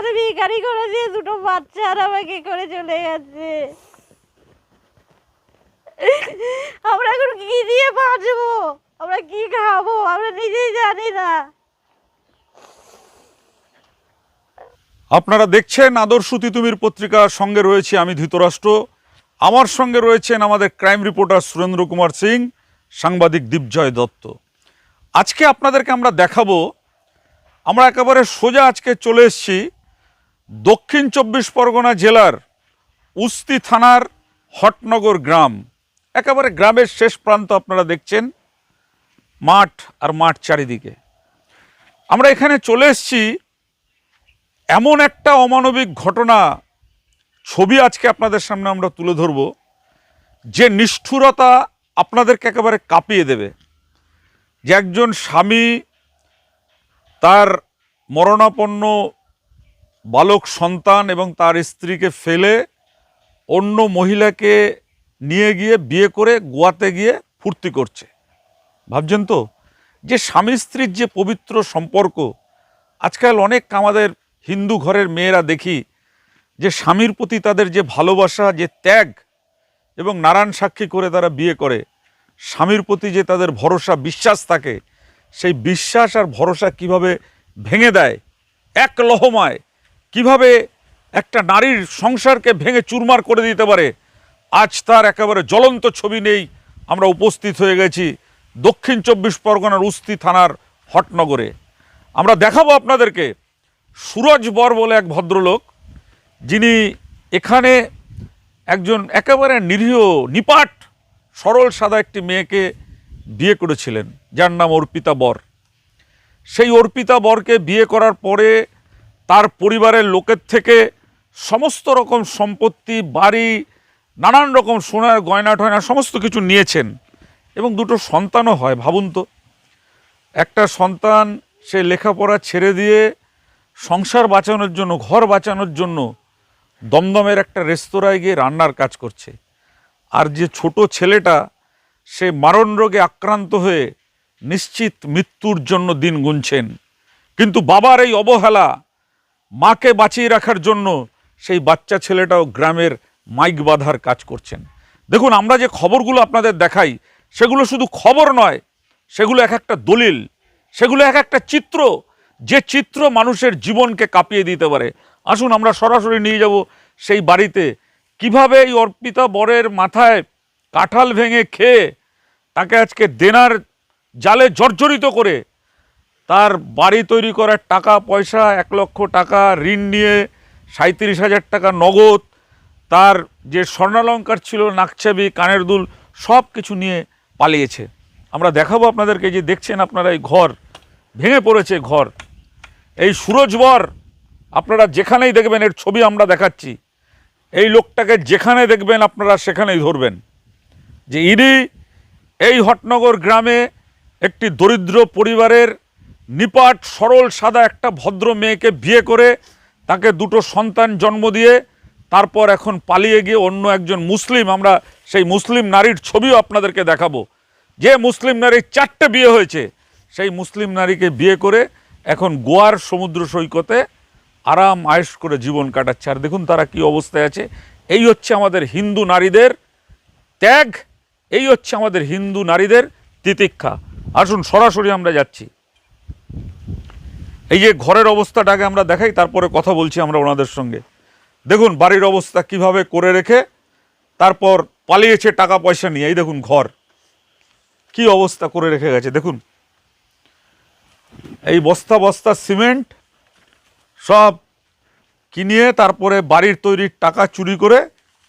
সংসারে ভিখারি করে দিয়ে দুটো বাচ্চা আর আমাকে করে চলে গেছে। আমরা এখন কি দিয়ে বাঁচবো, আমরা কি খাবো আমরা নিজেই জানি না। আপনারা দেখছেন আদর্শ তিতুমির পত্রিকার সঙ্গে রয়েছে আমি ধৃতরাষ্ট্র। আমার সঙ্গে রয়েছেন আমাদের ক্রাইম রিপোর্টার সুরেন্দ্র কুমার সিং, সাংবাদিক দীপজয় দত্ত। আজকে আপনাদেরকে আমরা দেখাবো, আমরা একেবারে সোজা আজকে চলে এসেছি দক্ষিণ 24 পরগনা জেলার উস্তি থানার হটনগর গ্রাম। একেবারে গ্রামের শেষ প্রান্ত আপনারা দেখছেন, মাঠ আর মাঠ চারিদিকে। আমরা এখানে চলে এসেছি, এমন একটা অমানবিক ঘটনা ছবি আজকে আপনাদের সামনে আমরা তুলে ধরব, যে নিষ্ঠুরতা আপনাদেরকে একেবারে কাঁপিয়ে দেবে। যে একজন স্বামী তার মরণাপন্ন বালক সন্তান এবং তার স্ত্রীকে ফেলে অন্য মহিলাকে নিয়ে গিয়ে বিয়ে করে গোয়াতে গিয়ে ফুর্তি করছে। ভাবছেন তো, যে স্বামী স্ত্রীর যে পবিত্র সম্পর্ক, আজকাল অনেক আমাদের হিন্দু ঘরের মেয়েরা দেখি যে স্বামীর প্রতি তাদের যে ভালোবাসা, যে ত্যাগ এবং নারায়ণ সাক্ষী করে তারা বিয়ে করে, স্বামীর প্রতি যে তাদের ভরসা বিশ্বাস থাকে, সেই বিশ্বাস আর ভরসা কিভাবে ভেঙে দেয় এক লহমায়, কিভাবে একটা নারীর সংসারকে ভেঙে চুরমার করে দিতে পারে, আজ তার একেবারে জ্বলন্ত ছবি নেই। আমরা উপস্থিত হয়ে গেছি দক্ষিণ 24 পরগনার উস্তি থানার হটনগরে। আমরা দেখাবো আপনাদেরকে সুরজ বর বলে এক ভদ্রলোক, যিনি এখানে একজন একেবারে নিরীহ নিপাট সরল সাদা একটি মেয়েকে বিয়ে করেছিলেন, যার নাম অর্পিতা বর। সেই অর্পিতা বরকে বিয়ে করার পরে তার পরিবারের লোকের থেকে সমস্ত রকম সম্পত্তি, বাড়ি, নানান রকম সোনার গয়না টয়না সমস্ত কিছু নিয়েছেন এবং দুটো সন্তানও হয়। ভাবুন তো, একটা সন্তান সে লেখাপড়া ছেড়ে দিয়ে সংসার বাঁচানোর জন্য, ঘর বাঁচানোর জন্য দমদমের একটা রেস্তোরাঁয় গিয়ে রান্নার কাজ করছে। আর যে ছোট ছেলেটা, সে মারণ রোগে আক্রান্ত হয়ে নিশ্চিত মৃত্যুর জন্য দিন গুনছেন। কিন্তু বাবার এই অবহেলা, মাকে বাঁচিয়ে রাখার জন্য সেই বাচ্চা ছেলেটাও গ্রামের মাইক বাঁধার কাজ করছেন। দেখুন, আমরা যে খবরগুলো আপনাদের দেখাই, সেগুলো শুধু খবর নয়, সেগুলো এক একটা দলিল, সেগুলো এক একটা চিত্র, যে চিত্র মানুষের জীবনকে কাঁপিয়ে দিতে পারে। আসুন আমরা সরাসরি নিয়ে যাব সেই বাড়িতে, কিভাবে এই অর্পিতা বরের মাথায় কাঁঠাল ভেঙে খেয়ে তাকে আজকে দেনার জালে জর্জরিত করে তার বাড়ি তৈরি করার টাকা পয়সা, 1 লক্ষ টাকা ঋণ নিয়ে 37,000 টাকা নগদ, তার যে স্বর্ণালঙ্কার ছিল, নাকছাবি, কানের দুল, সব কিছু নিয়ে পালিয়েছে। আমরা দেখাবো আপনাদেরকে, যে দেখছেন আপনারা এই ঘর ভেঙে পড়েছে ঘর। এই সুরজ বর, আপনারা যেখানেই দেখবেন, এর ছবি আমরা দেখাচ্ছি, এই লোকটাকে যেখানে দেখবেন আপনারা সেখানেই ধরবেন যে ইনি এই হটনগর গ্রামে একটি দরিদ্র পরিবারের নিপাট সরল সাদা একটা ভদ্র মেয়েকে বিয়ে করে তাকে দুটো সন্তান জন্ম দিয়ে তারপর এখন পালিয়ে গিয়ে অন্য একজন মুসলিম, আমরা সেই মুসলিম নারীর ছবিও আপনাদেরকে দেখাবো, যে মুসলিম নারীর 4টে বিয়ে হয়েছে, সেই মুসলিম নারীকে বিয়ে করে এখন গোয়ার সমুদ্র সৈকতে আরাম আয়েশ করে জীবন কাটাচ্ছে। আর দেখুন তারা কি অবস্থায় আছে। এই হচ্ছে আমাদের হিন্দু নারীদের ত্যাগ, এই হচ্ছে আমাদের হিন্দু নারীদের তিতিক্ষা। আসুন সরাসরি আমরা যাচ্ছি। এই যে ঘরের অবস্থাটাকে আমরা দেখাই, তারপরে কথা বলছি আমরা ওনাদের সঙ্গে। দেখুন বাড়ির অবস্থা কিভাবে করে রেখে তারপর পালিয়েছে টাকা পয়সা নিয়ে। এই দেখুন ঘর কি অবস্থা করে রেখে গেছে। দেখুন এই বস্তা বস্তা সিমেন্ট সব কিনিয়ে তারপরে বাড়ির তৈরির টাকা চুরি করে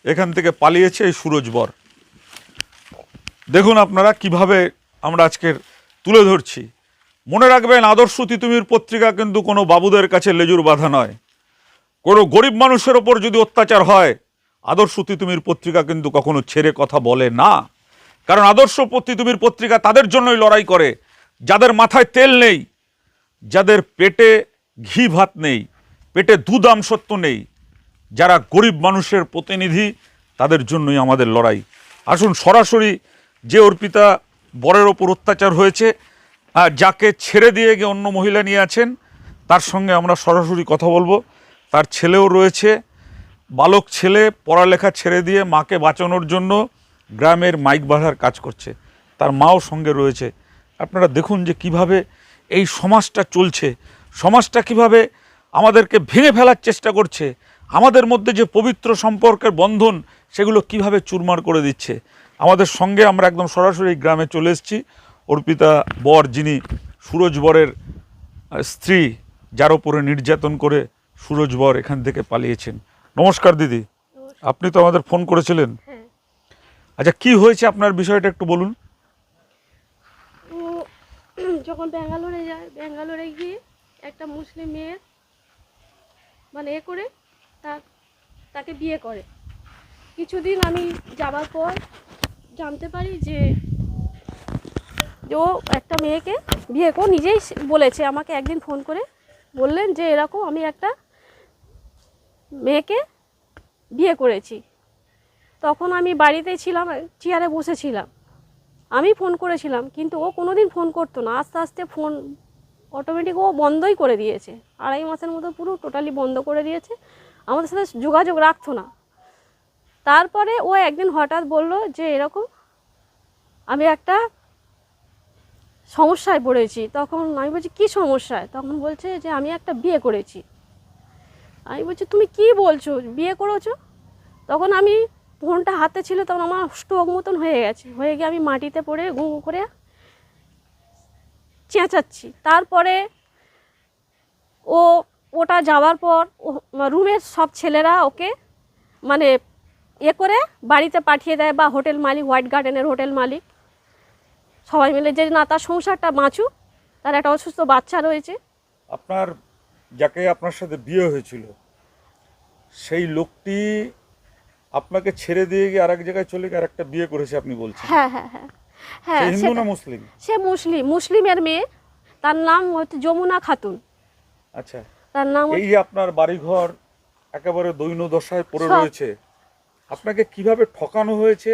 এখান থেকে পালিয়েছে এই সুরজ বর। দেখুন আপনারা কিভাবে আমরা আজকের তুলে ধরছি। মনে রাখবেন, আদর্শ তিতুমির পত্রিকা কিন্তু কোনো বাবুদের কাছে লেজুর বাঁধা নয়। কোনো গরিব মানুষের ওপর যদি অত্যাচার হয়, আদর্শ তিতুমির পত্রিকা কিন্তু কখনো ছেড়ে কথা বলে না। কারণ আদর্শ তিতুমির পত্রিকা তাদের জন্যই লড়াই করে, যাদের মাথায় তেল নেই, যাদের পেটে ঘি ভাত নেই, পেটে দুধ আমসত্ব নেই, যারা গরিব মানুষের প্রতিনিধি, তাদের জন্যই আমাদের লড়াই। আসুন সরাসরি, যে অর্পিতা বরের ওপর অত্যাচার হয়েছে, যাকে ছেড়ে দিয়ে গিয়ে অন্য মহিলা নিয়ে আছেন, তার সঙ্গে আমরা সরাসরি কথা বলবো। তার ছেলেও রয়েছে, বালক ছেলে পড়ালেখা ছেড়ে দিয়ে মাকে বাঁচানোর জন্য গ্রামের মাইক বাঁধার কাজ করছে, তার মাও সঙ্গে রয়েছে। আপনারা দেখুন যে কিভাবে এই সমাজটা চলছে, সমাজটা কিভাবে আমাদেরকে ভেঙে ফেলার চেষ্টা করছে, আমাদের মধ্যে যে পবিত্র সম্পর্কের বন্ধন সেগুলো কিভাবে চুরমার করে দিচ্ছে। আমাদের সঙ্গে আমরা একদম সরাসরি এই গ্রামে চলে এসেছি। অর্পিতা বর, যিনি সুরজ বরের স্ত্রী, যার উপরে নির্যাতন করে সুরজ বর এখান থেকে পালিয়েছেন। নমস্কার দিদি, আপনি তো আমাদের ফোন করেছিলেন। হ্যাঁ। আচ্ছা, কি হয়েছে আপনার বিষয়টা একটু বলুন। ও যখন ব্যাঙ্গালোরে যায়, ব্যাঙ্গালোরে গিয়ে একটা মুসলিম মেয়ের মানে করে তাকে বিয়ে করে। কিছুদিন আমি যাবার পর জানতে পারি যে ও একটা মেয়েকে বিয়ে করে, নিজেই বলেছে আমাকে। একদিন ফোন করে বললেন যে এরকম আমি একটা মেয়েকে বিয়ে করেছি। তখন আমি বাড়িতে ছিলাম, চেয়ারে বসেছিলাম। আমি ফোন করেছিলাম, কিন্তু ও কোনোদিন ফোন করতো না। আস্তে আস্তে ফোন অটোমেটিক ও বন্ধই করে দিয়েছে। 2.5 মাসের মতো পুরো টোটালি বন্ধ করে দিয়েছে, আমাদের সাথে যোগাযোগ রাখতো না। তারপরে ও একদিন হঠাৎ বলল যে এরকম আমি একটা সমস্যায় পড়েছি। তখন আমি বলছি কী সমস্যায়? তখন বলছে যে আমি একটা বিয়ে করেছি। আমি বলছি তুমি কি বলছো, বিয়ে করেছো? তখন আমি ফোনটা হাতে ছিল, তখন আমার স্ট্রোক মতন হয়ে গেছে, হয়ে গিয়ে আমি মাটিতে পড়ে গু গু করে চেঁচাচ্ছি। তারপরে ওটা যাওয়ার পর রুমের সব ছেলেরা ওকে মানে করে বাড়িতে পাঠিয়ে দেয়, বা হোটেল মালিক, হোয়াইট গার্ডেনের হোটেল মালিক, সবাই মিলে যে না তার সংসারটা বাঁচুক, তার একটা অসুস্থ বাচ্চা রয়েছে। আপনার যাকে আপনার সাথে বিয়ে হয়েছিল সেই লোকটি আপনাকে ছেড়ে দিয়ে গিয়ে আরেক জায়গায় চলে গিয়ে আরেকটা বিয়ে করেছে আপনি বলছেন? হ্যাঁ হ্যাঁ হ্যাঁ হ্যাঁ। সে হিন্দু না মুসলিম? সে মুসলিমের মেয়ে, তার নাম হচ্ছে যমুনা খাতুন। আচ্ছা, তার নাম এই যে আপনার বাড়িঘর একেবারে দৈন্য দশায় পড়ে রয়েছে, আপনাকে কিভাবে ঠকানো হয়েছে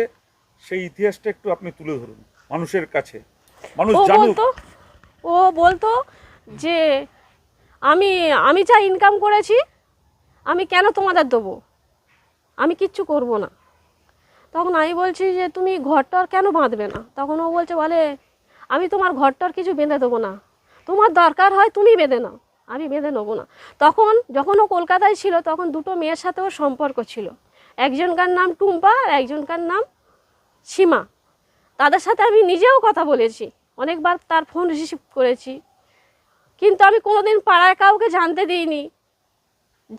সেই ইতিহাসটা একটু আপনি তুলে ধরুন মানুষের কাছে, মানুষ জানুক। ও বলতো যে আমি যা ইনকাম করেছি আমি কেন তোমাদের দেবো, আমি কিচ্ছু করব না। তখন আমি বলছি যে তুমি ঘরটর কেন বাঁধবে না? তখন ও বলে আমি তোমার ঘরটর কিছু বেঁধে দেবো না, তোমার দরকার হয় তুমি বেঁধে নাও, আমি বেঁধে নেবো না। তখন যখন ও কলকাতায় ছিল, তখন দুটো মেয়ের সাথে ওর সম্পর্ক ছিল। একজনকার নাম টুম্পা আর একজনকার নাম সীমা। তাদের সাথে আমি নিজেও কথা বলেছি, অনেকবার তার ফোন রিসিভ করেছি, কিন্তু আমি কোনোদিন পাড়ায় কাউকে জানতে দিইনি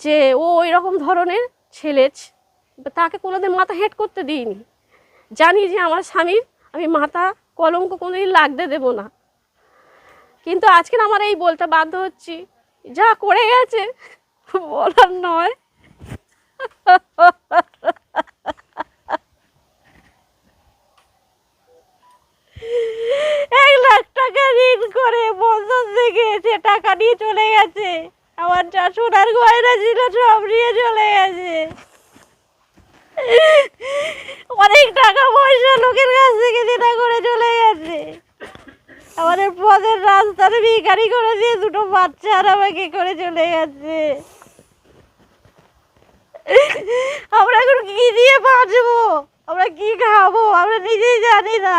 যে ও ওই রকম ধরনের ছেলে। তাকে কোনোদিন মাথা হেঁট করতে দিইনি। জানি যে আমার স্বামীর আমি মাথা কলঙ্ক কোনোদিন লাগতে দেব না। কিন্তু আজকে আমার এই বলতে বাধ্য হচ্ছি, যা করে গেছে বলার নয়। 1 লাখ টাকা ঋণ করে বন্ধন থেকে সে টাকা নিয়ে চলে গেছে। আমার যা সোনার গয়না ছিল সব নিয়ে চলে গেছে। অনেক টাকা পয়সা লোকের কাছ থেকে দেনা করে চলে গেছে। আমাদের পথের রাস্তার ভিখারি করে দিয়ে দুটো বাচ্চা আর আমাকে করে চলে গেছে। আমরা এখন কি দিয়ে বাঁচবো, আমরা কি খাবো, আমরা নিজেই জানি না।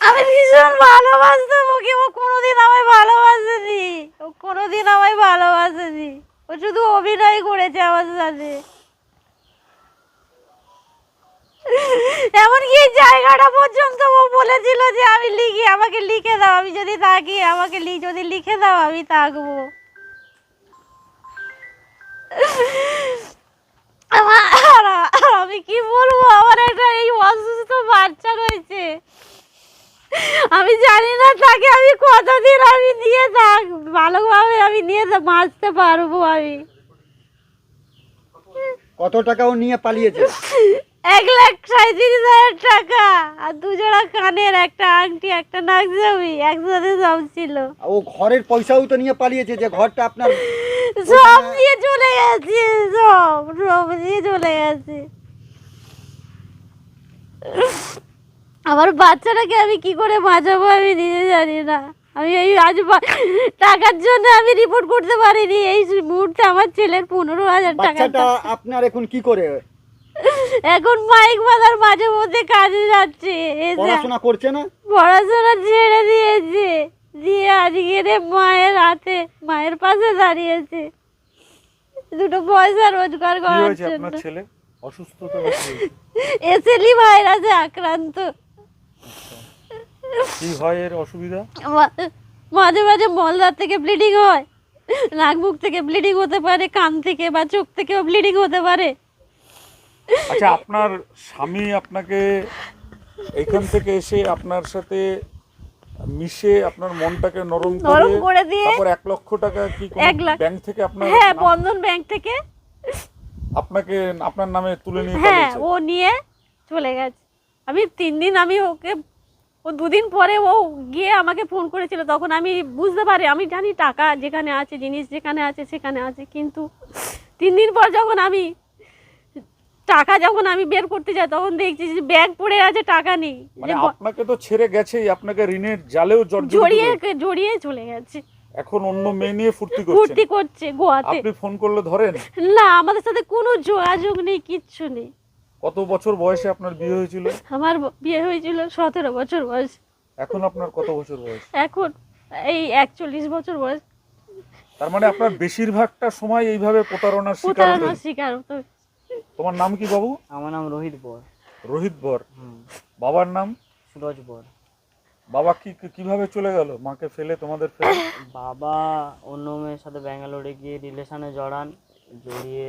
আমি ভীষণ ভালোবাসতাম ওকে, ও কোনোদিন আমায় ভালোবাসেনি, ও কোনোদিন আমায় ভালোবাসেনি। ও শুধু অভিনয় করেছে আমার সাথে। এমনকি এই জায়গাটা পর্যন্ত ও বলেছিল যে আমি লিখি, আমাকে লিখে দাও, আমি যদি থাকি আমাকে যদি লিখে দাও আমি থাকবো। আমি কি বলবো, আমার একটা এই অসুস্থ বাচ্চা রয়েছে। আমি জানি না তাকে আমি কতদিন আমি নিয়ে ভালোভাবে আমি নিয়ে বাঁচতে পারবো। আমি কত টাকা ও নিয়ে পালিয়েছে? 1,37,000 টাকা আর 2 জোড়া কানের, একটা আংটি, একটা নাকজাবি, একসাথে সব ছিল। ও ঘরের পয়সাও তো নিয়ে পালিয়েছে, যে ঘরটা আপনার সব নিয়ে চলে গেছে, সব নিয়ে চলে গেছে। আমার বাচ্চাটাকে আমি কি করে বাঁচাবো আমি নিজে জানি না। আমি এই আজ টাকার জন্য আমি রিপোর্ট করতে পারিনি। এই মুহূর্তে আমার ছেলের 15,000 টাকা। বাচ্চাটা আপনার এখন কি করে? এখন মাইক বাজার মাঝে মধ্যে কাজে যাচ্ছে। পড়াশোনা করছে না? পড়াশোনা ছেড়ে দিয়েছে, দিয়ে আজকে রে মায়ের হাতে, মায়ের পাশে দাঁড়িয়েছে দুটো পয়সা রোজগার কি করার হয়েছে জন্য। আপনার ছেলে? অসুস্থ তো নাকি? এসএলই ভাইরাসে আক্রান্ত। কি হয় এর অসুবিধা? মাঝে মাঝে মলদার থেকে ব্লিডিং হয়, নাক মুখ থেকে ব্লিডিং হতে পারে, কান থেকে বা চোখ থেকেও ব্লিডিং হতে পারে। আচ্ছা, আপনার স্বামী আপনাকে এখান থেকে এসে আপনার সাথে মিশে আপনার মনটাকে নরম করে দিয়ে তারপর 1 লক্ষ টাকা কি 1 লাখ ব্যাংক থেকে আপনার হ্যাঁ, বন্ধন ব্যাংক থেকে আপনাকে আপনার নামে তুলে নিয়ে হ্যাঁ পালিয়েছে? ও নিয়ে চলে গেছে। আমি 3 দিন আমি ওকে, ও 2 দিন পরে ও গিয়ে আমাকে ফোন করেছিল। তখন আমি বুঝতে পারি, আমি জানি টাকা যেখানে আছে, জিনিস যেখানে আছে সেখানে আছে, কিন্তু 3 দিন পর যখন আমি বের করতে যাই তখন দেখছি যে ব্যাগ পড়ে আছে, টাকা নেই। মানে আপনাকে তো ছেড়ে গেছেই, আপনাকে ঋণের জালেও জড়িয়ে চলে গেছে। এখন অন্য মেয়ে নিয়ে ফুর্তি করছে গোয়াতে। আপনি ফোন করলে ধরেন না, আমাদের সাথে কোনো যোগাযোগ নেই, কিচ্ছু নেই। কত বছর বয়সে আপনার বিয়ে হয়েছিল? আমার বিয়ে হয়েছিল 17 বছর বয়স। এখন আপনার কত বছর বয়স? এখন এই 41 বছর বয়স। তার মানে আপনার বেশিরভাগটা সময় এইভাবে প্রতারণার শিকার হতে। তোমার নাম কি বাবু? আমার নাম রোহিত বর। রোহিত বর। বাবার নাম? সুরজ বর। বাবা কিভাবে চলে গেল মাকে ফেলে, তোমাদের ফেলে? বাবা অন্য মেয়ের সাথে ব্যাঙ্গালোরে গিয়ে রিলেশনে জড়িয়ে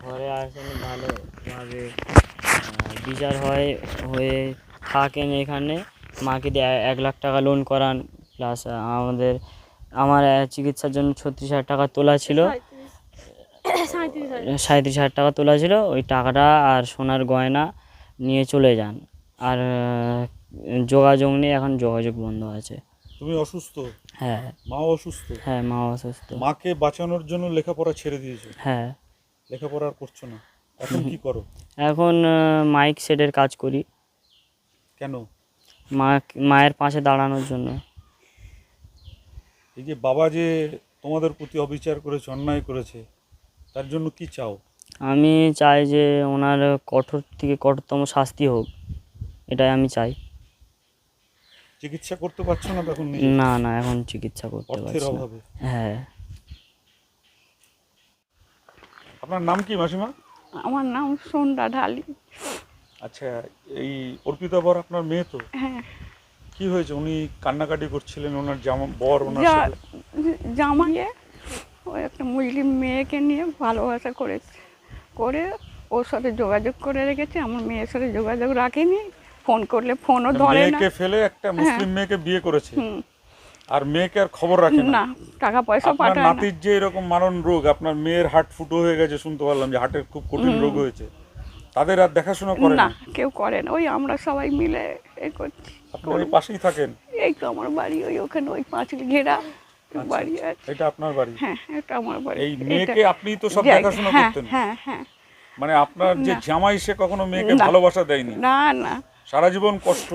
ঘরে আসেন, ভালোভাবে বিচার হয়ে থাকেন এখানে। মাকে দিয়ে 1 লাখ টাকা লোন করান, প্লাস আমার চিকিৎসার জন্য 36,000 টাকা তোলা ছিল, 37,000 টাকা তোলা ছিল। ওই টাকাটা আর সোনার গয়না নিয়ে চলে যান। আর যোগাযোগ নেই, এখন যোগাযোগ বন্ধ আছে। তুমি অসুস্থ? হ্যাঁ। মাও অসুস্থ? হ্যাঁ, মা অসুস্থ। মাকে বাঁচানোর জন্য লেখাপড়া ছেড়ে দিয়েছো? হ্যাঁ। লেখাপড়া আর করছো না? এখন কি করো? এখন মাইক সেটের কাজ করি। কেন? মায়ের পাশে দাঁড়ানোর জন্য। এই যে বাবা যে তোমাদের প্রতি অবিচার করেছে, অন্যায় করেছে, তার জন্য কি চাও? আমি চাই যে ওনার কঠোর থেকে কঠোরতম শাস্তি হোক, এটাই আমি চাই। চিকিৎসা করতে পারছো না তখন? না, এখন চিকিৎসা করতে পারছি না। হ্যাঁ। আপনার নাম কি মাসিমা? আমার নাম সন্ধ্যা ঢালি। আচ্ছা, এই অর্পিতা বর আপনার মেয়ে তো? হ্যাঁ। কি হয়েছে? উনি কান্নাকাটি করছিলেন, ওনার বর ওনার সাথে জামাইয়ে ওই একটা মুসলিম মেয়েকে নিয়ে ভালোবাসা করে ওর সাথে যোগাযোগ করে রেখেছে। আমার মেয়ের সাথে যোগাযোগ রাখেনি, ফোন করলে ফোনও ধরে না। মেয়েকে ফেলে একটা মুসলিম মেয়েকে বিয়ে করেছে, আর মেয়েকে আর খবর রাখে না। টাকা পয়সা আপনার পাঠায় না। নাতির যে এরকম মারণ রোগ, আপনার মেয়ের হার্ট ফুটো হয়ে গেছে, শুনতে পারলাম যে হার্টের খুব কঠিন রোগ হয়েছে, তাদের আর দেখাশোনা করে না, না? কেউ করে না। ওই আমরা সবাই মিলে করছি। আপনার এই পাশেই থাকেন? এই তো আমার বাড়ি, ওখানে ওই পাঁচিল ঘেরা বাড়ি আছে। এটা আপনার বাড়ি? হ্যাঁ, এটা আমার বাড়ি। এই মেয়েকে আপনি তো সব দেখাশোনা করতেন? হ্যাঁ। মানে আপনার যে জামাই, সে কখনো মেয়েকে ভালোবাসা দেয়নি? না। সারা জীবন কষ্ট?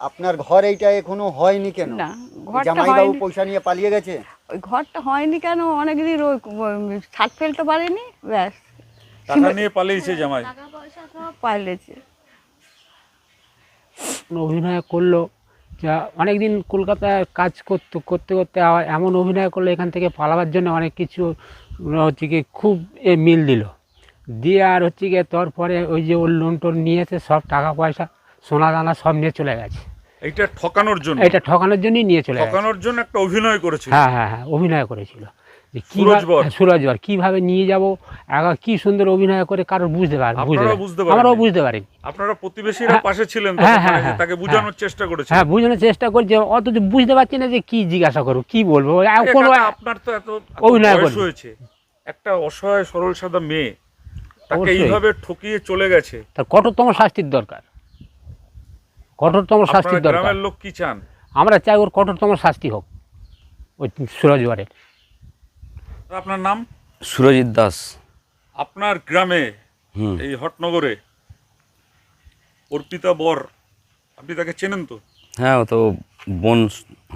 আপনার ঘর এইটা এখনো হয়নি কেন? না, ঘরটা জামাইবাবু হয়নি। পয়সা নিয়ে পালিয়ে গেছে? ওই ঘরটা হয়নি কেন, অনেকদিন ওই ছাদ ফেলতে পারেনি, ব্যাস। টাকা নিয়ে পালিয়েছে জামাই? টাকা পয়সা সব পাইলেছে। অভিনয় করলো, যা অনেকদিন কলকাতায় কাজ করতে আবার এমন অভিনয় করলো, এখান থেকে পালাবার জন্য অনেক কিছু হচ্ছে কি খুব মিল দিয়ে আর হচ্ছে গিয়ে তারপরে ওই যে ওর লোন টোন নিয়েছে, সব টাকা পয়সা সোনা দানা সব নিয়ে চলে গেছে। এটা ঠকানোর জন্য? এটা ঠকানোর জন্যই নিয়ে চলে গেছে। ঠকানোর জন্য একটা অভিনয় করেছিল? হ্যাঁ, অভিনয় করেছিল। সুরজ বর কিভাবে নিয়ে যাব, কি সুন্দর অভিনয় করে, কারোর বুঝতে পারেনি, আমরাও বুঝতে পারিনি। আপনারা প্রতিবেশীরা পাশে ছিলেন, তাকে বোঝানোর চেষ্টা করেছেন? হ্যাঁ, বোঝানোর চেষ্টা করছে, অথচ বুঝতে পারছি না যে কি জিজ্ঞাসা করবো, কি বলবো। আপনার তো এত অভিনয় হয়েছে, একটা অসহায় সরল সাদা মেয়ে, তাকে এইভাবে ঠকিয়ে চলে গেছে, তার কঠোরতম শাস্তির দরকার। গ্রামের লোক কি চান? আমরা চাই ওর কঠোরতম শাস্তি হোক, ওই সুরজ বরের। আপনার নাম? সুরজিৎ দাস। আপনার গ্রামে এই হটনগরে অর্পিতা বর, আপনি তাকে চেনেন তো? হ্যাঁ, ও তো বোন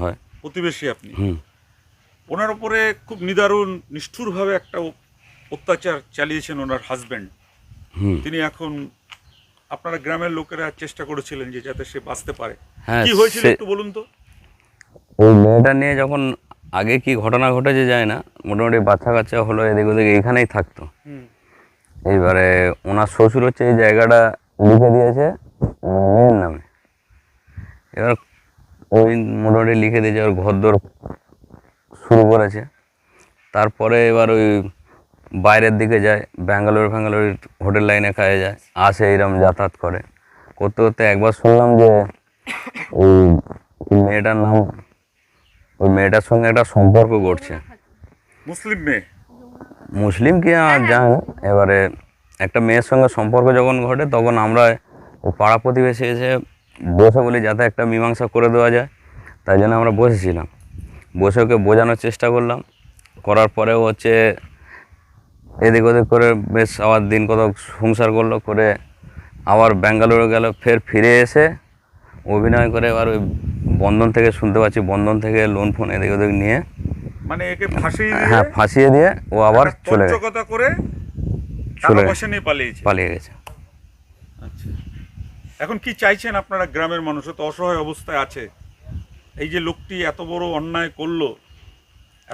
হয়। প্রতিবেশী আপনি। হুম। ওনার উপরে খুব নিদারুণ নিষ্ঠুরভাবে একটা অত্যাচার চালিয়েছেন ওনার হাজব্যান্ড। হুম। তিনি এখন, আপনারা গ্রামের লোকেরা চেষ্টা করেছিলেন যে যাতে সে বাঁচতে পারে। হ্যাঁ, কি হয়েছিল সে- একটু বলুন তো। ওই মেয়েটা নিয়ে যখন আগে কি ঘটনা ঘটেছে যায় না, মোটামুটি বাচ্চা কাচ্চা হলো, এদিক ওদিক এইখানেই থাকতো। হুম। এইবারে ওনার শ্বশুর হচ্ছে এই জায়গাটা লিখে দিয়েছে মেয়ের নামে। এবার ওই মোটামুটি লিখে দিয়েছে, ওর ঘরদোর শুরু করেছে। তারপরে এবার ওই বাইরের দিকে যায়, ব্যাঙ্গালোর হোটেল লাইনে খাওয়া যায়, আসে এইরকম যাতায়াত করে। করতে করতে একবার শুনলাম যে ওই মেয়েটার নাম, ওই মেয়েটার সঙ্গে একটা সম্পর্ক ঘটছে। মুসলিম মেয়ে। মুসলিম কি জানি না। এবারে একটা মেয়ের সঙ্গে সম্পর্ক যখন ঘটে তখন আমরা ও পাড়া প্রতিবেশী এসে বসে বলি যাতে একটা মীমাংসা করে দেওয়া যায়, তাই জন্য আমরা বসেছিলাম। বসে ওকে বোঝানোর চেষ্টা করলাম, করার পরেও হচ্ছে এদিক ওদিক করে বেশ আবার দিন কত সংসার করলো, করে আবার ব্যাঙ্গালোরে গেল, ফের ফিরে এসে অভিনয় করে এবার ওই বন্ধন থেকে শুনতে পাচ্ছি, বন্ধন থেকে লোন ফোন এদিক ওদিক নিয়ে, মানে একে ফাঁসিয়ে দিয়ে, হ্যাঁ ফাঁসিয়ে দিয়ে ও আবার একটা চলে গেছে, তঞ্চকতা করে চলে টাকা গেছে। পয়সা নিয়ে পালিয়েছে। পালিয়ে গেছে। আচ্ছা, এখন কি চাইছেন আপনারা? গ্রামের মানুষ তো অসহায় অবস্থায় আছে। এই যে লোকটি এত বড় অন্যায় করলো,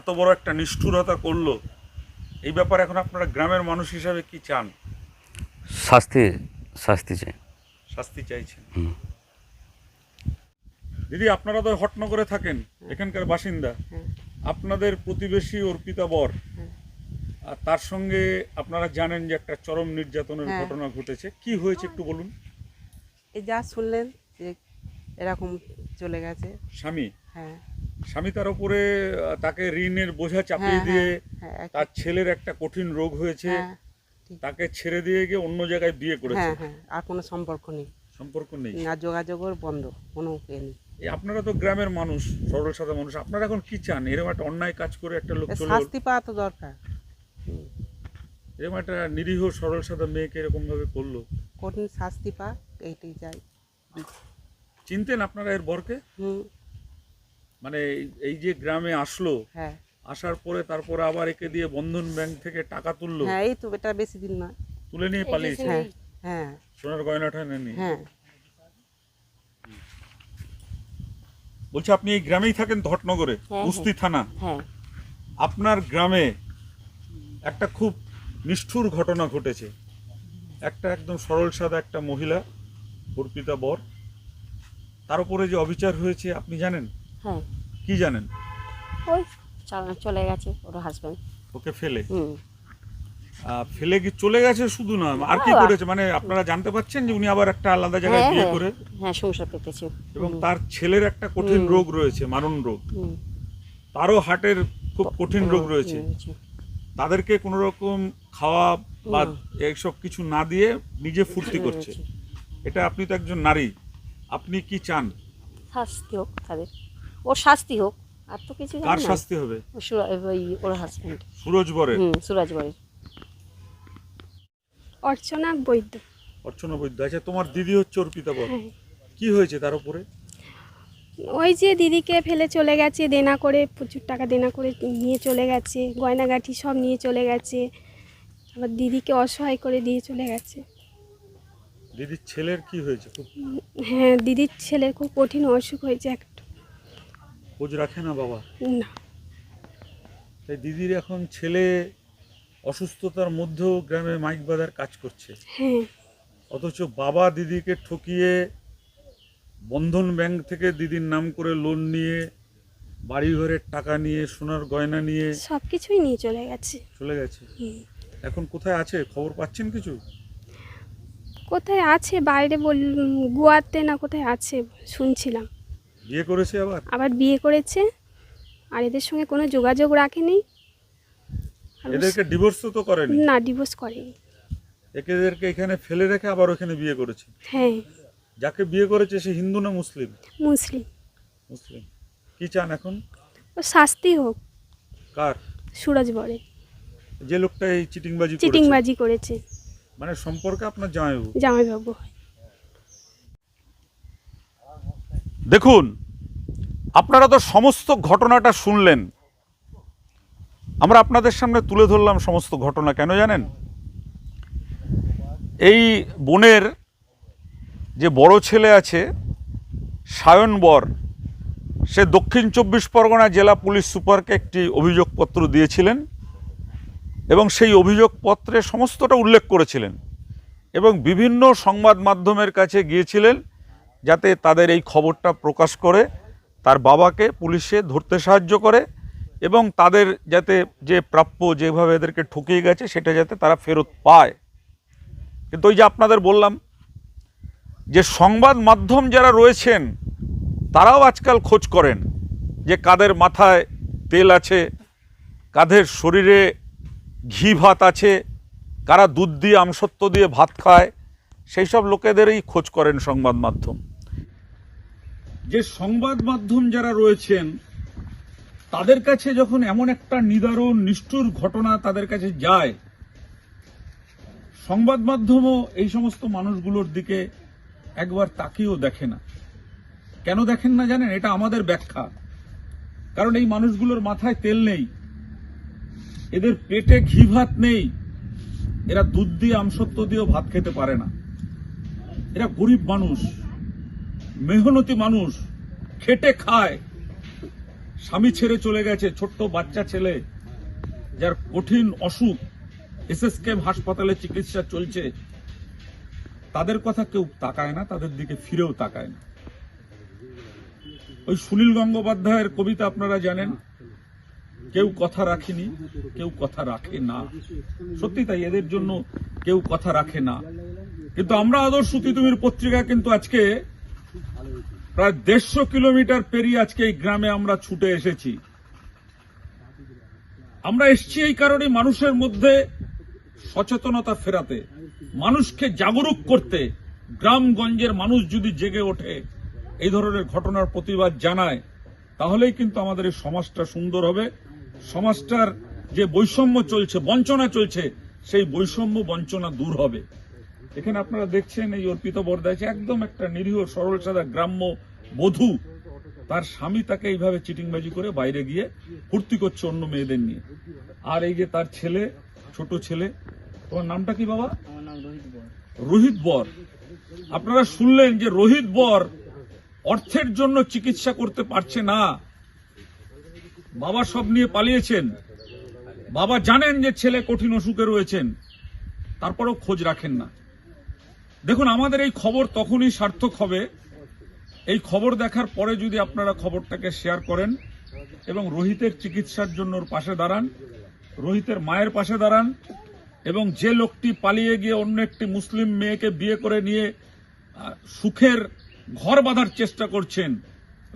এত বড় একটা নিষ্ঠুরতা করলো, এই ব্যাপারে এখন আপনারা গ্রামের মানুষ হিসাবে কি চান? শাস্তি শাস্তি চাই। শাস্তি চাইছেন। হুম। দিদি, আপনারা তো হটনগরে থাকেন, এখানকার বাসিন্দা। আপনাদের প্রতিবেশী অর্পিতা বর, আর তার সঙ্গে আপনারা জানেন যে একটা চরম নির্যাতনের হ্যাঁ। ঘটনা ঘটেছে। কি হয়েছে একটু বলুন। এই যা শুনলেন যে এরকম চলে গেছে। স্বামী, হ্যাঁ স্বামী তার উপরে তাকে ঋণের বোঝা চাপিয়ে হ্যাঁ, দিয়ে, হ্যাঁ, তার ছেলের একটা কঠিন রোগ হয়েছে, হ্যাঁ ঠিক। তাকে ছেড়ে দিয়ে গিয়ে অন্য জায়গায় বিয়ে করেছে। হ্যাঁ হ্যাঁ, আর কোনো সম্পর্ক নেই, সম্পর্ক নেই। না যোগাযোগও বন্ধ, কোনো এ নেই। এই আপনারা তো গ্রামের মানুষ, সরল সাদা মানুষ, আপনারা এখন কি চান? এরকম একটা অন্যায় কাজ করে একটা লোক চলে গেল, শাস্তি পাওয়া তো দরকার। এরকম একটা নিরীহ সরল সাদা মেয়েকে এরকম ভাবে করলো। কঠিন শাস্তি পা, এইটাই চাই। চিনতেন আপনারা এর বরকে? হুম। মানে এই যে গ্রামে আসলো, হ্যাঁ আসার পরে তারপরে আবার একে দিয়ে বন্ধন ব্যাংক থেকে টাকা তুললো, হ্যাঁ, এই তো এটা বেশি দিন না। তুলে নিয়ে পালিয়েছে হ্যাঁ হ্যাঁ সোনার গয়না টয়না নিয়ে। হ্যাঁ বলছি আপনি এই গ্রামেই থাকেন তো, হটনগরে, কুস্তি থানা। হ্যাঁ। আপনার গ্রামে একটা খুব নিষ্ঠুর ঘটনা ঘটেছে। একটা একদম সরল সাদা একটা মহিলা, অর্পিতা বর, তার উপরে যে অবিচার হয়েছে আপনি জানেন? হ্যাঁ, কি জানেন? ওই চলে গেছে ওর হাজব্যান্ড। ওকে ফেলে হুম। ফেলে কি চলে গেছে শুধু না, আর কি করেছে? মানে আপনারা জানতে পাচ্ছেন যে উনি আবার একটা আলাদা জায়গায় হ্যাঁ বিয়ে হ্যাঁ করে, হ্যাঁ, সংসার পেতেছে। এবং তার ছেলের একটা কঠিন রোগ রয়েছে, মারণ রোগ, হুম। তারও হার্টের খুব কঠিন রোগ রয়েছে। তাদেরকে কোনো রকম খাওয়া বা এইসব কিছু না দিয়ে নিজে ফুর্তি করছে। এটা, আপনি তো একজন নারী, আপনি কি চান? শাস্তি হোক তাদের, ওর শাস্তি হোক, আর তো কিছু কার শাস্তি হবে? ওর হাজব্যান্ড। সুরজ বরে? সুরাজ বরের। অর্চনা বৈদ্য। অর্চনা বৈদ্য। আচ্ছা, তোমার দিদি হচ্ছে অর্পিতা বর, কি হয়েছে তার উপরে? ওই যে দিদিকে ফেলে চলে গেছে, দেনা করে, প্রচুর টাকা দেনা করে নিয়ে চলে গেছে, গয়নাগাঠি সব নিয়ে চলে গেছে, আবার দিদিকে অসহায় করে দিয়ে চলে গেছে। দিদির ছেলের কি হয়েছে? খুব হ্যাঁ, দিদির ছেলের খুব কঠিন অসুখ হয়েছে একটা। খোঁজ রাখে না বাবা? না। তাই দিদির এখন ছেলে অসুস্থতার মধ্যেও গ্রামে মাইক বাজার কাজ করছে, হ্যাঁ অথচ বাবা দিদিকে ঠকিয়ে বন্ধন ব্যাংক থেকে দিদির নাম করে লোন নিয়ে, বাড়ি ঘরের টাকা নিয়ে, সোনার গয়না নিয়ে সব কিছুই নিয়ে চলে গেছে। চলে গেছে। এখন কোথায় আছে খবর পাচ্ছেন কিছু? কোথায় আছে বাইরে গোয়াতে না কোথায় আছে শুনছিলাম। বিয়ে করেছে আবার বিয়ে করেছে, আর এদের সঙ্গে কোনো যোগাযোগ রাখেনি। এদেরকে ডিভোর্সও তো করেনি? না, ডিভোর্স করেনি। এদেরকে এখানে ফেলে রেখে আবার ওখানে বিয়ে করেছে। হ্যাঁ। যাকে বিয়ে করেছে সে হিন্দু না মুসলিম? মুসলিম। মুসলিম। কি চান এখন? ও শাস্তি হোক। কার? সুরজ বরে, যে লোকটা এই চিটিংবাজি করেছে। মানে সম্পর্কে আপনার জামাইবাবু? জামাইবাবু হয়। দেখুন, আপনারা তো সমস্ত ঘটনাটা শুনলেন, আমরা আপনাদের সামনে তুলে ধরলাম সমস্ত ঘটনা। কেন জানেন? এই বোনের যে বড় ছেলে আছে সায়ন বর, সে দক্ষিণ 24 পরগনা জেলা পুলিশ সুপারকে একটি অভিযোগপত্র দিয়েছিলেন এবং সেই অভিযোগপত্রে সমস্তটা উল্লেখ করেছিলেন এবং বিভিন্ন সংবাদ মাধ্যমের কাছে গিয়েছিলেন যাতে তাদের এই খবরটা প্রকাশ করে তার বাবাকে পুলিশে ধরতে সাহায্য করে এবং তাদের যাতে যে প্রাপ্য, যেভাবে এদেরকে ঠকিয়ে গেছে সেটা যাতে তারা ফেরত পায়। কিন্তু ওই যে আপনাদের বললাম যে সংবাদ মাধ্যম যারা রয়েছেন তারাও আজকাল খোঁজ করেন যে কাদের মাথায় তেল আছে, কাদের শরীরে ঘি ভাত আছে, কারা দুধ দিয়ে আমসত্ব দিয়ে ভাত খায়, সেই সব লোকেদেরই খোঁজ করেন সংবাদ মাধ্যম। যে সংবাদ মাধ্যম যারা রয়েছেন তাদের কাছে যখন এমন একটা নিদারুণ নিষ্ঠুর ঘটনা তাদের কাছে যায়, সংবাদ মাধ্যমও এই সমস্ত মানুষগুলোর দিকে একবার তাকিয়েও দেখে না। কেন দেখেন না জানেন? এটা আমাদের ব্যাখ্যা। কারণ এই মানুষগুলোর মাথায় তেল নেই, এদের পেটে ঘি ভাত নেই, এরা দুধ দিয়ে আমসত্ব দিয়েও ভাত খেতে পারে না। এরা গরিব মানুষ, মেহনতি মানুষ, খেটে খায়। স্বামী ছেড়ে চলে গেছে, ছোট্ট বাচ্চা ছেলে যার কঠিন অসুখ, এসএসকেএম হাসপাতালে চিকিৎসা চলছে, তাদের কথা কেউ তাকায় না, তাদের দিকে ফিরেও তাকায় না। ওই সুনীল গঙ্গোপাধ্যায়ের কবিতা আপনারা জানেন, কেউ কথা রাখেনি, কেউ কথা রাখে না। সত্যি তাই, এদের জন্য কেউ কথা রাখে না। কিন্তু আমরা আদর্শ তিতুমির পত্রিকা কিন্তু আজকে প্রায় 150 কিলোমিটার পেরিয়ে আজকে এই গ্রামে আমরা ছুটে এসেছি। আমরা এসেছি এই কারণে মানুষের মধ্যে সচেতনতা ফেরাতে, মানুষকে জাগরুক করতে। গ্রামগঞ্জের মানুষ যদি জেগে ওঠে, এই ধরনের ঘটনার প্রতিবাদ জানায়, তাহলেই কিন্তু আমাদের এই সমাজটা সুন্দর হবে। সমাজটার যে বৈষম্য চলছে, বঞ্চনা চলছে, সেই বৈষম্য বঞ্চনা দূর হবে। এখানে আপনারা দেখছেন এই অর্পিতা বর্দা আছে, একদম একটা নিরীহ সরল সাদা গ্রাম্য বধূ, তার স্বামী তাকে এইভাবে চিটিংবাজি করে বাইরে গিয়ে ফুর্তি করছে অন্য মেয়েদের নিয়ে। আর এই যে তার ছেলে, ছোট ছেলে, তোমার নামটা কি বাবা? আমার নাম রোহিত বর। রোহিত বর। আপনারা শুনলেন যে রোহিত বর অর্থের জন্য চিকিৎসা করতে পারছে না, বাবা সব নিয়ে পালিয়েছেন। বাবা জানেন যে ছেলে কঠিন অসুখে রয়েছেন, তারপরেও খোঁজ রাখেন না। দেখুন, আমাদের এই খবর তখনই সার্থক হবে, এই খবর দেখার পরে যদি আপনারা খবরটাকে শেয়ার করেন এবং রোহিতের চিকিৎসার জন্য ওর পাশে দাঁড়ান, রোহিতের মায়ের পাশে দাঁড়ান, এবং যে লোকটি পালিয়ে গিয়ে অন্য একটি মুসলিম মেয়েকে বিয়ে করে নিয়ে সুখের ঘর বাঁধার চেষ্টা করছেন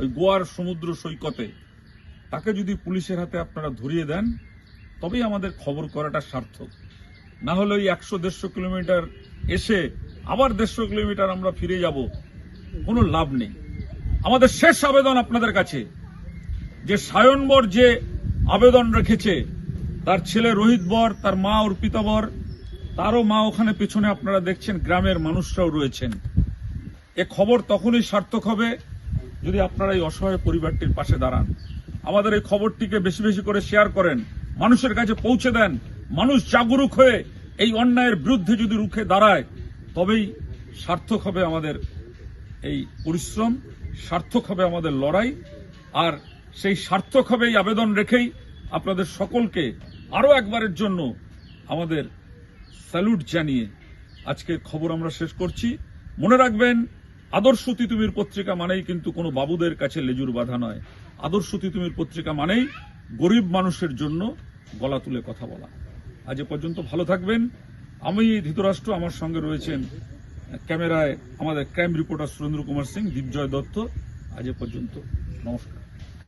ওই গোয়ার সমুদ্র সৈকতে, তাকে যদি পুলিশের হাতে আপনারা ধরিয়ে দেন, তবেই আমাদের খবর করাটা সার্থক। না হলে ওই 100-150 কিলোমিটার এসে আবার 150 কিলোমিটার আমরা ফিরে যাব, কোনো লাভ নেই। আমাদের শেষ আবেদন আপনাদের কাছে, যে সায়ন বর যে আবেদন রেখেছে, তার ছেলে রোহিত বর, তার মা অর্পিতা বর, তারও মা ওখানে পিছনে আপনারা দেখছেন, গ্রামের মানুষরাও রয়েছেন। এ খবর তখনই সার্থক হবে যদি আপনারা এই অসহায় পরিবারটির পাশে দাঁড়ান। আমাদের এই খবরটিকে বেশি বেশি করে শেয়ার করেন, মানুষের কাছে পৌঁছে দেন। মানুষ জাগরুক হয়ে এই অন্যায়ের বিরুদ্ধে যদি রুখে দাঁড়ায়, তবেই সার্থক হবে আমাদের এই পরিশ্রম, সার্থক হবে আমাদের লড়াই। আর সেই সার্থক হবে এই আবেদন রেখেই আপনাদের সকলকে আরো একবারের জন্য আমাদের স্যালুট জানিয়ে আজকের খবর আমরা শেষ করছি। মনে রাখবেন, আদর্শ তিতুমির পত্রিকা মানেই কিন্তু কোনো বাবুদের কাছে লেজুর বাঁধা নয়। আদর্শ তিতুমির পত্রিকা মানেই গরিব মানুষের জন্য গলা তুলে কথা বলা। আজ এ পর্যন্ত, ভালো থাকবেন। আমি ধৃতরাষ্ট্র, আমার সঙ্গে রয়েছেন ক্যামেরায় আমাদের ক্রাইম রিপোর্টার সুরেন্দ্র কুমার সিং, দীপজয় দত্ত। আজ এ পর্যন্ত, নমস্কার।